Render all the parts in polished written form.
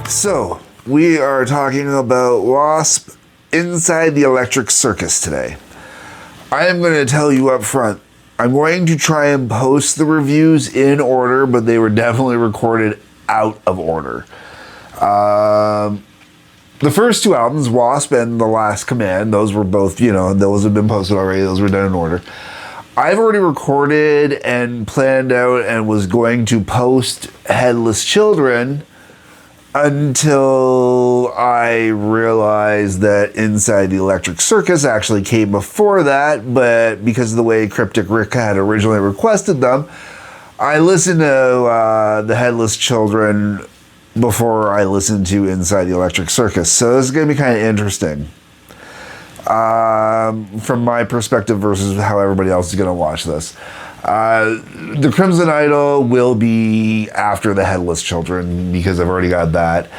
So, we are talking about W.A.S.P. Inside the Electric Circus today. I am going to tell you up front, I'm going to try and post the reviews in order, but they were definitely recorded out of order. The first two albums, W.A.S.P. and The Last Command, those were both, those have been posted already, those were done in order. I've already recorded and planned out and was going to post Headless Children until I realized that Inside the Electric Circus actually came before that, but because of the way Cryptic Rick had originally requested them, I listened to the Headless Children before I listened to Inside the Electric Circus. So this is going to be kind of interesting from my perspective versus how everybody else is going to watch this. The Crimson Idol will be after the Headless Children because I've already got that.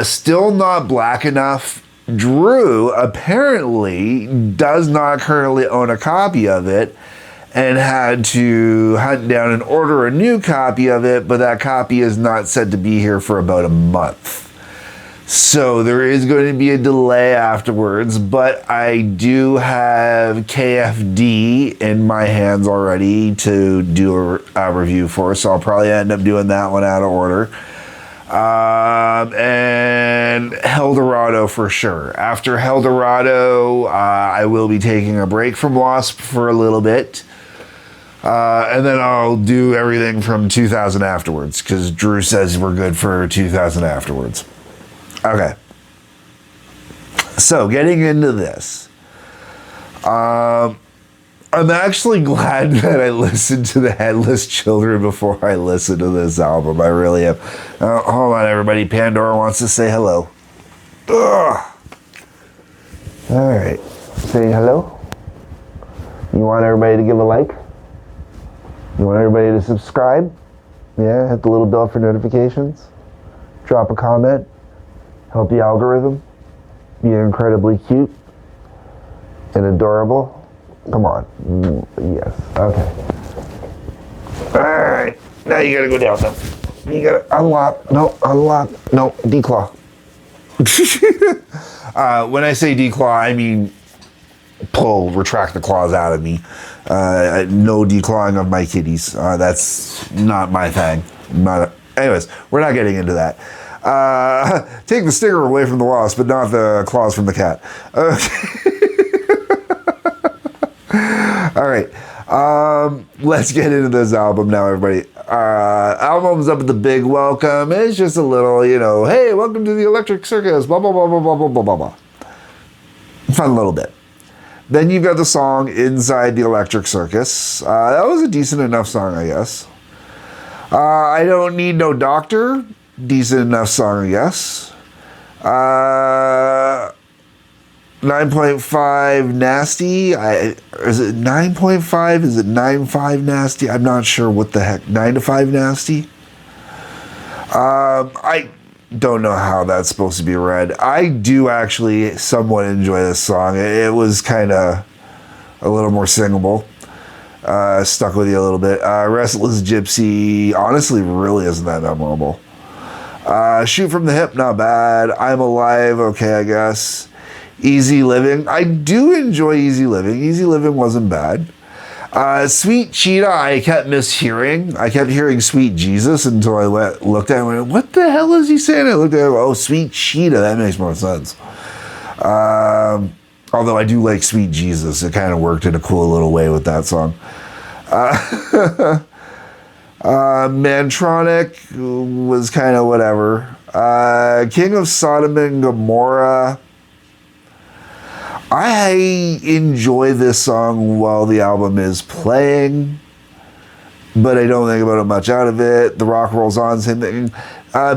Still Not Black Enough. Drew apparently does not currently own a copy of it and had to hunt down and order a new copy of it, but that copy is not said to be here for about a month. So there is going to be a delay afterwards, but I do have KFD in my hands already to do a review for, so I'll probably end up doing that one out of order. And Heldorado for sure. After Heldorado, I will be taking a break from W.A.S.P. for a little bit. And then I'll do everything from 2000 afterwards, because Drew says we're good for 2000 afterwards. Okay. So, getting into this. I'm actually glad that I listened to the Headless Children before I listened to this album. I really am. Hold on, everybody. Pandora wants to say hello. Ugh. All right. Saying hello? You want everybody to give a like? You want everybody to subscribe? Yeah, hit the little bell for notifications. Drop a comment. Help the algorithm. Be incredibly cute and adorable. Come on. Yes. Okay. Alright. Now you gotta go down though. You gotta unlock. No, unlock. No, declaw. When I say declaw, I mean retract the claws out of me. No declawing of my kitties. That's not my thing. Anyways, we're not getting into that. Take the stinger away from the wasp, but not the claws from the cat. All right. Let's get into this album now, everybody. Album's up with the big welcome. It's just a little, hey, welcome to the Electric Circus, blah, blah, blah, blah, blah, blah, blah, blah, blah. Fun little bit. Then you've got the song Inside the Electric Circus. That was a decent enough song, I guess. I Don't Need No Doctor. Decent enough song, I guess. 9.5 Nasty. Is it 9.5? Is it 9.5 Nasty? I'm not sure what the heck. 9 to 5 Nasty? I don't know how that's supposed to be read. I do actually somewhat enjoy this song. It was kind of a little more singable. Stuck with you a little bit. Restless Gypsy, honestly, really isn't that memorable. Shoot from the Hip, not bad. I'm Alive, okay, I guess. Easy Living, I do enjoy Easy Living. Easy Living wasn't bad. Sweet Cheetah, I kept mishearing. I kept hearing Sweet Jesus until I looked at it and went, what the hell is he saying? I looked at it, oh, Sweet Cheetah, that makes more sense. Although I do like Sweet Jesus. It kind of worked in a cool little way with that song. Mantronic was kind of whatever. King of Sodom and Gomorrah. I enjoy this song while the album is playing, but I don't think about it much out of it. The Rock Rolls On, same thing.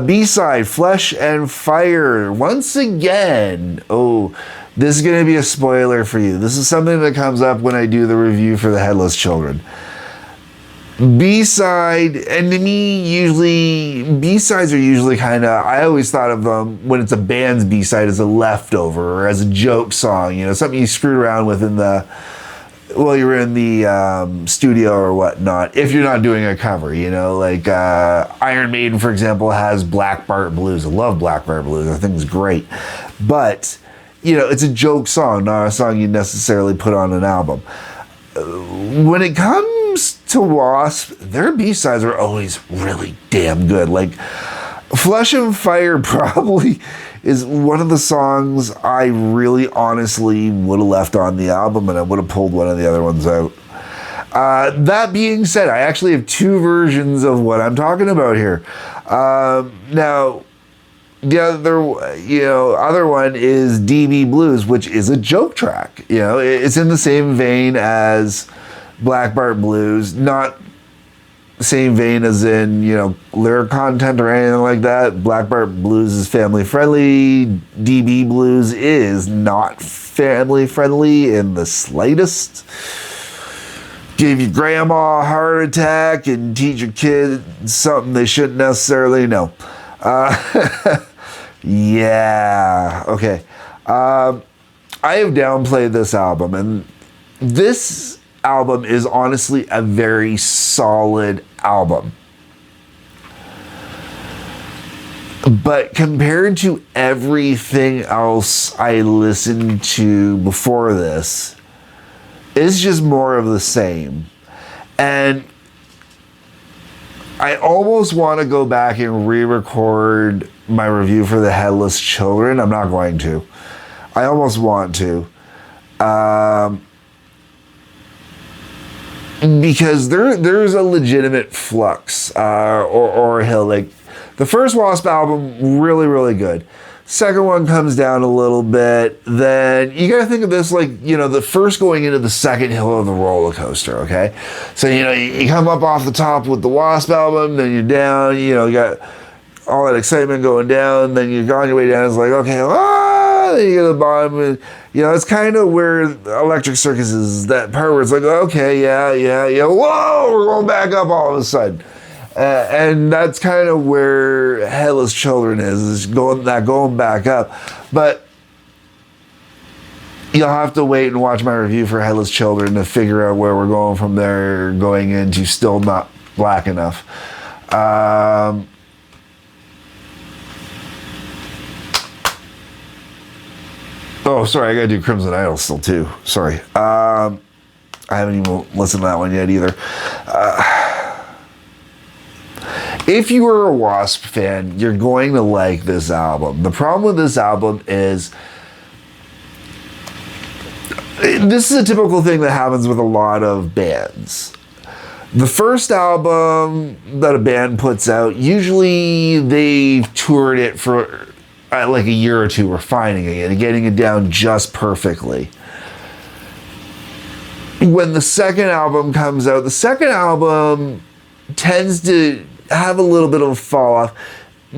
B-side, Flesh and Fire. Once again, this is going to be a spoiler for you. This is something that comes up when I do the review for the Headless Children. B-side, and to me, B-sides are usually kind of, I always thought of them when it's a band's B-side as a leftover or as a joke song, something you screwed around with while you're in the studio or whatnot, if you're not doing a cover, you know, like Iron Maiden, for example, has Black Bart Blues. I love Black Bart Blues. I think it's great. But, you know, it's a joke song, not a song you necessarily put on an album. When it comes to W.A.S.P, their B-sides are always really damn good. Like, Flesh and Fire probably is one of the songs I really honestly would have left on the album, and I would have pulled one of the other ones out. That being said, I actually have two versions of what I'm talking about here. Now, the other one is DB Blues, which is a joke track. You know, it's in the same vein as Black Bart Blues, not the same vein as in, you know, lyric content or anything like that. Black Bart Blues is family friendly. DB Blues is not family friendly in the slightest. Give your grandma a heart attack and teach your kid something they shouldn't necessarily know. Yeah, okay. I have downplayed this album, and this album is honestly a very solid album. But compared to everything else I listened to before this, it's just more of the same. And I almost want to go back and re-record my review for the Headless Children. I'm not going to. I almost want to. Because there's a legitimate flux or a hill. Like, the first W.A.S.P album, really, really good. Second one comes down a little bit. Then you got to think of this like, you know, the first going into the second hill of the roller coaster, okay? So, you know, you come up off the top with the W.A.S.P album, then you're down, you know, you got all that excitement going down, then you're on your way down, it's like, okay, then you get to the bottom, and, you know, it's kind of where Electric Circus is, that part where it's like, okay, yeah, whoa, we're going back up all of a sudden. And that's kind of where Headless Children is going back up. But you'll have to wait and watch my review for Headless Children to figure out where we're going from there, going into Still Not Black Enough. Oh, sorry, I gotta do Crimson Idol still too. Sorry. I haven't even listened to that one yet either. If you are a W.A.S.P fan, you're going to like this album. The problem with this album is, this is a typical thing that happens with a lot of bands. The first album that a band puts out, usually they've toured it for like a year or two, refining it and getting it down just perfectly. When the second album comes out, the second album tends to have a little bit of a fall off,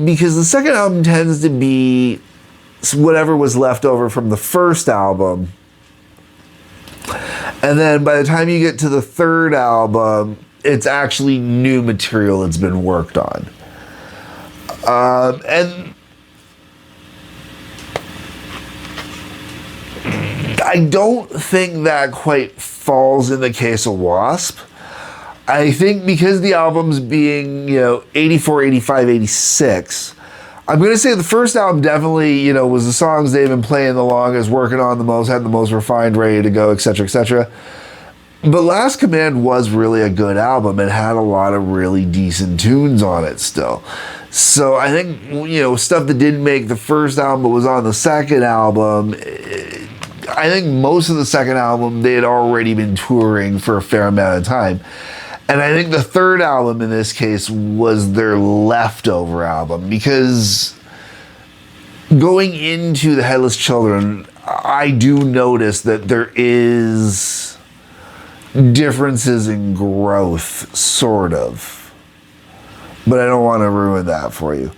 because the second album tends to be whatever was left over from the first album, and then by the time you get to the third album, it's actually new material that's been worked on. And I don't think that quite falls in the case of W.A.S.P. I think because the album's being, you know, 84, 85, 86, I'm going to say the first album definitely, you know, was the songs they've been playing the longest, working on the most, had the most refined, ready to go, etc., etc. But Last Command was really a good album and had a lot of really decent tunes on it still. So I think, you know, stuff that didn't make the first album but was on the second album, I think most of the second album they had already been touring for a fair amount of time. And I think the third album in this case was their leftover album, because going into the Headless Children, I do notice that there is differences in growth, sort of. But I don't want to ruin that for you.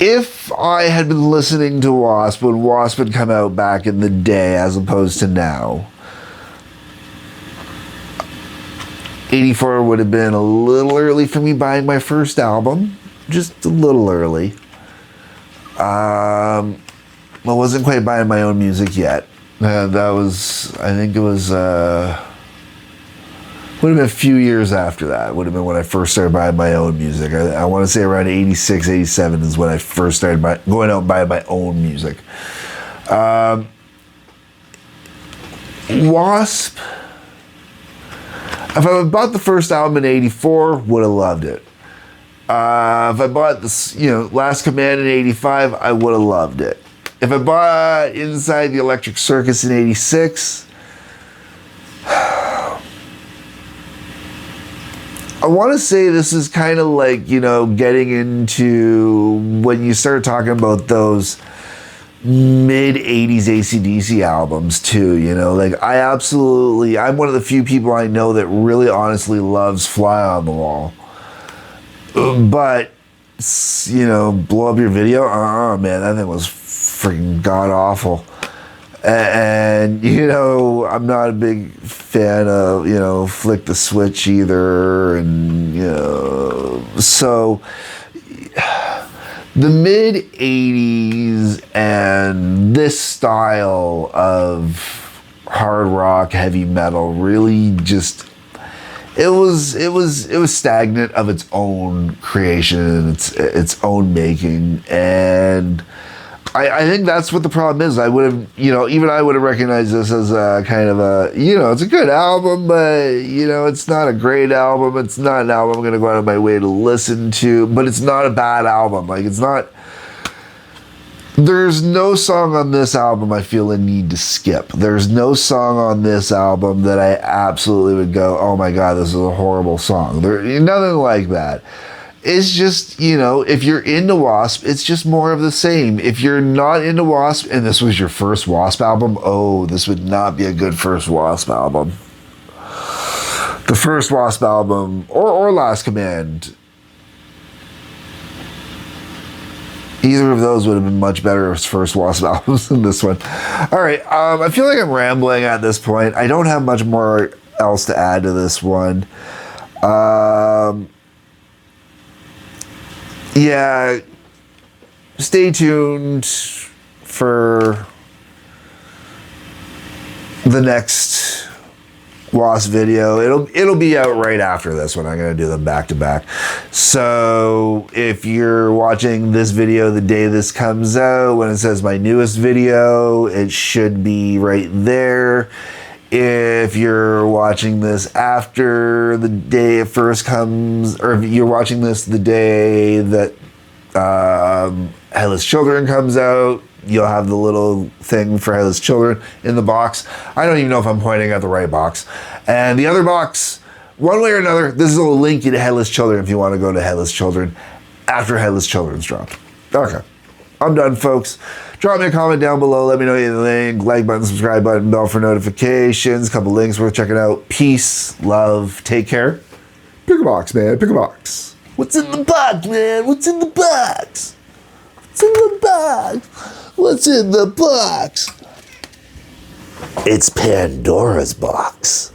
If I had been listening to W.A.S.P when W.A.S.P had come out back in the day as opposed to now, '84 would have been a little early for me buying my first album, just a little early. I wasn't quite buying my own music yet. That was, I think it was, would have been a few years after that. Would have been when I first started buying my own music. I want to say around 86, 87 is when I first started going out and buying my own music. W.A.S.P. If I had bought the first album in '84, would have loved it. If I bought this, Last Command in '85, I would have loved it. If I bought Inside the Electric Circus in '86, I want to say this is kind of like, getting into when you start talking about those mid-'80s AC/DC albums too, like I'm one of the few people I know that really honestly loves Fly on the Wall. But, Blow Up Your Video, man, that thing was freaking god-awful. And, I'm not a big fan of, Flick the Switch either, and, so the mid-'80s and this style of hard rock, heavy metal really just, it was stagnant of its own creation, its own making, and I think that's what the problem is. I would have, even I would have recognized this as a kind of a, it's a good album, but, it's not a great album. It's not an album I'm going to go out of my way to listen to, but it's not a bad album. Like, there's no song on this album I feel a need to skip. There's no song on this album that I absolutely would go, oh my God, this is a horrible song. Nothing like that. It's just, if you're into W.A.S.P, it's just more of the same. If you're not into W.A.S.P and this was your first W.A.S.P album, this would not be a good first W.A.S.P album. The first W.A.S.P album, or Last Command, either of those would have been much better as first W.A.S.P albums than this one. All right, I feel like I'm rambling at this point. I don't have much more else to add to this one. Yeah, stay tuned for the next W.A.S.P video. It'll be out right after this one. I'm going to do them back to back. So if you're watching this video the day this comes out, when it says my newest video, it should be right there. If you're watching this after the day it first comes, or if you're watching this the day that Headless Children comes out, you'll have the little thing for Headless Children in the box. I don't even know if I'm pointing at the right box. And the other box, one way or another, this is a link to Headless Children if you want to go to Headless Children after Headless Children's dropped. Okay, I'm done, folks. Drop me a comment down below. Let me know you think. Like button, subscribe button, bell for notifications. Couple links worth checking out. Peace, love, take care. Pick a box, man. Pick a box. What's in the box, man? What's in the box? What's in the box? What's in the box? It's Pandora's box.